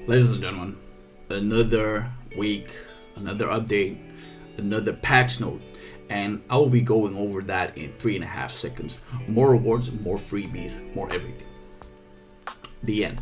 Ladies and gentlemen, another week, another update, another patch note, and I will be going over that in 3.5 seconds. More rewards, more freebies, more everything. The end.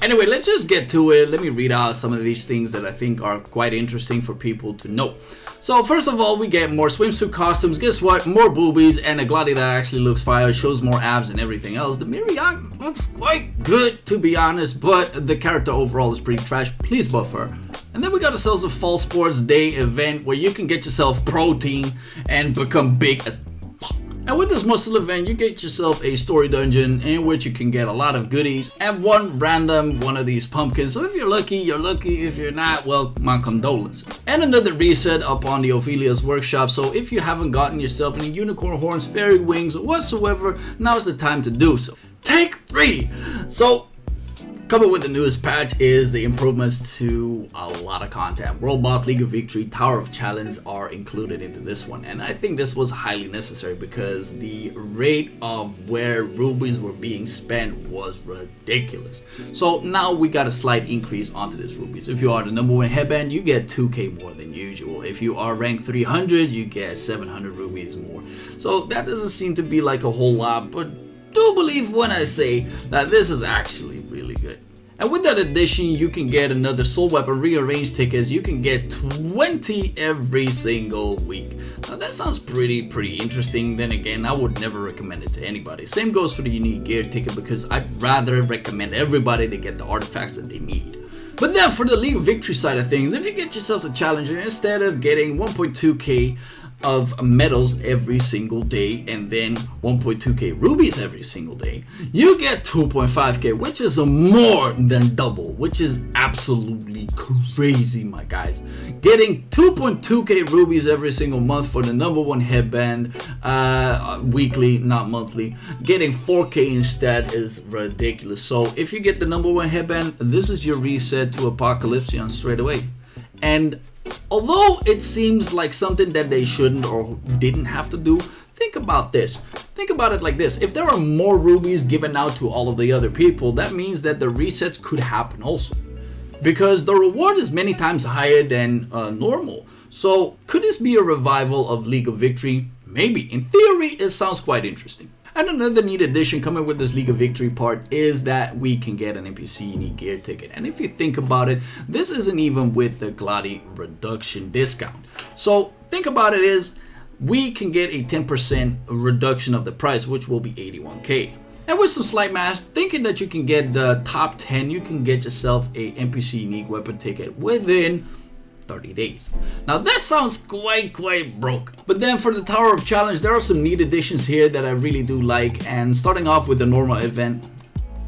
Anyway, let's just get to it. Let me read out some of these things that I think are quite interesting for people to know. So first of all, we get more swimsuit costumes. Guess what? More boobies and a Gladi that actually looks fire, shows more abs and everything else. The Miriam looks quite good, to be honest, but the character overall is pretty trash. Please buff her. And then we got ourselves a Fall Sports Day event where you can get yourself protein and become big as fuck. And with this muscle event, you get yourself a story dungeon in which you can get a lot of goodies and one random one of these pumpkins. So if you're lucky, you're lucky. If you're not, well, my condolences. And another reset up on the Ophelia's workshop. So if you haven't gotten yourself any unicorn horns, fairy wings, or whatsoever, now's the time to do so. Take 3. So coming with the newest patch is the improvements to a lot of content. World Boss, League of Victory, Tower of Challenge are included into this one. And I think this was highly necessary because the rate of where rubies were being spent was ridiculous. So now we got a slight increase onto this rubies. If you are the number 1 headband, you get 2k more than usual. If you are ranked 300, you get 700 rubies more. So that doesn't seem to be like a whole lot, but do believe when I say that this is actually really good. And with that addition, you can get another soul weapon rearranged tickets. You can get 20 every single week. Now that sounds pretty interesting. Then again, I would never recommend it to anybody. Same goes for the unique gear ticket because I'd rather recommend everybody to get the artifacts that they need. But then for the League of Victory side of things, if you get yourself a challenger, instead of getting 1.2k of medals every single day and then 1.2k rubies every single day, you get 2.5k, which is a more than double, which is absolutely crazy, my guys. Getting 2.2k rubies every single month for the number 1 headband, weekly, not monthly. Getting 4k instead is ridiculous. So if you get the number 1 headband, this is your reset to Apocalypsion straight away. And although it seems like something that they shouldn't or didn't have to do, think about this. Think about it like this. If there are more rubies given out to all of the other people, that means that the resets could happen also. Because the reward is many times higher than normal. So could this be a revival of League of Victory? Maybe. In theory, it sounds quite interesting. And another neat addition coming with this League of Victory part is that we can get an NPC unique gear ticket. And if you think about it, this isn't even with the Gladi reduction discount. So think about it is we can get a 10% reduction of the price, which will be 81k. And with some slight math, thinking that you can get the top 10, you can get yourself a NPC unique weapon ticket within 30 days. Now that sounds quite broke. But then for the Tower of Challenge, there are some neat additions here that I really do like. And starting off with the normal event,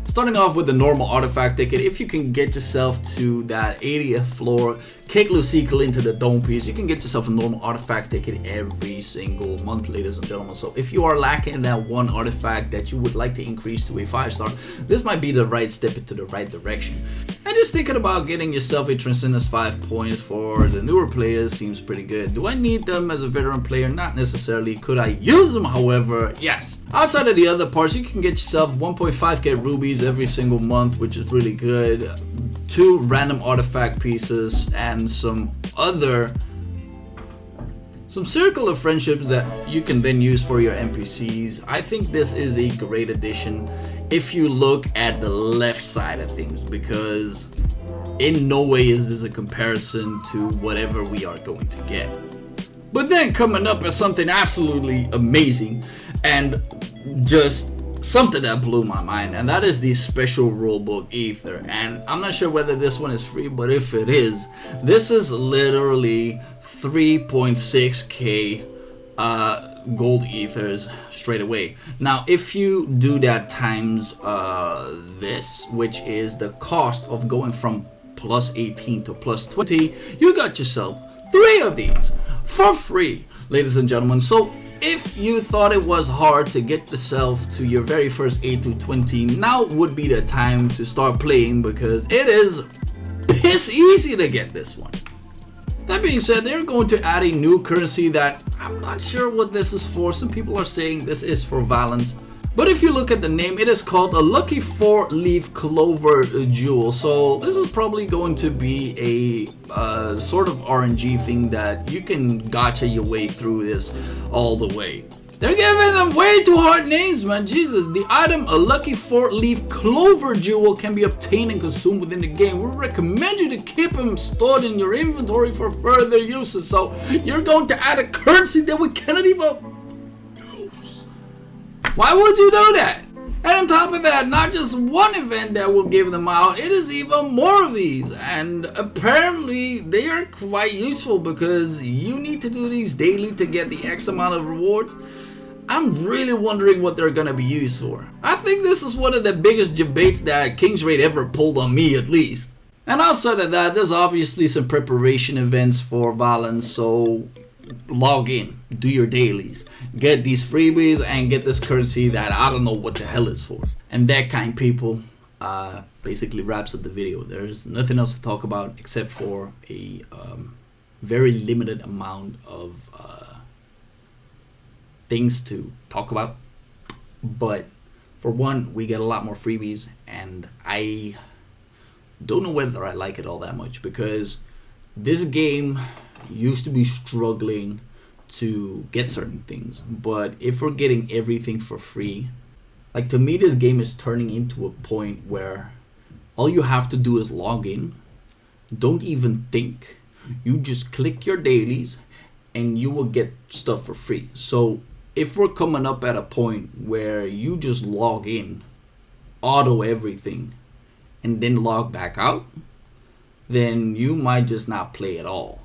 starting off with the normal artifact ticket, if you can get yourself to that 80th floor, kick Lucicle into the dome piece, you can get yourself a normal artifact ticket every single month, ladies and gentlemen. So if you are lacking that one artifact that you would like to increase to a 5-star, this might be the right step into the right direction. And just thinking about getting yourself a Transcendence 5 points for the newer players seems pretty good. Do I need them as a veteran player? Not necessarily. Could I use them, however? Yes. Outside of the other parts, you can get yourself 1.5k rubies every single month, which is really good. 2 random artifact pieces and some circle of friendships that you can then use for your NPCs. I think this is a great addition if you look at the left side of things, because in no way is this a comparison to whatever we are going to get. But then coming up as something absolutely amazing and just something that blew my mind, and that is the special rulebook ether. And I'm not sure whether this one is free, but if it is, this is literally 3.6k gold ethers straight away. Now if you do that times this, which is the cost of going from plus 18 to plus 20, you got yourself 3 of these for free, ladies and gentlemen. So if you thought it was hard to get yourself to your very first 8 to 20, now would be the time to start playing, because it is piss easy to get this one. That being said, they're going to add a new currency that I'm not sure what this is for. Some people are saying this is for Valence. But if you look at the name, it is called a lucky 4-leaf clover jewel. So this is probably going to be a sort of RNG thing that you can gotcha your way through this all the way. They're giving them way too hard names, man. Jesus. The item, a lucky 4-leaf clover jewel, can be obtained and consumed within the game. We recommend you to keep them stored in your inventory for further uses. So you're going to add a currency that we cannot even use. Why would you do that? And on top of that, not just one event that will give them out, it is even more of these. And apparently they are quite useful because you need to do these daily to get the X amount of rewards. I'm really wondering what they're gonna be used for. I think this is one of the biggest debates that King's Raid ever pulled on me, at least. And outside of that, there's obviously some preparation events for Valence, so log in, do your dailies, get these freebies, and get this currency that I don't know what the hell it's for. And that kind, people, basically wraps up the video. There's nothing else to talk about except for a very limited amount of things to talk about. But for one, we get a lot more freebies, and I don't know whether I like it all that much, because this game used to be struggling to get certain things, but if we're getting everything for free, like, to me this game is turning into a point where all you have to do is log in, don't even think, you just click your dailies and you will get stuff for free. So if we're coming up at a point where you just log in, auto everything, and then log back out, then you might just not play at all.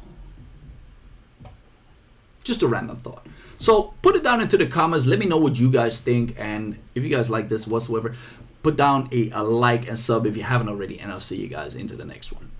Just a random thought. So put it down into the comments. Let me know what you guys think, and if you guys like this whatsoever, put down a like and sub if you haven't already, and I'll see you guys into the next one.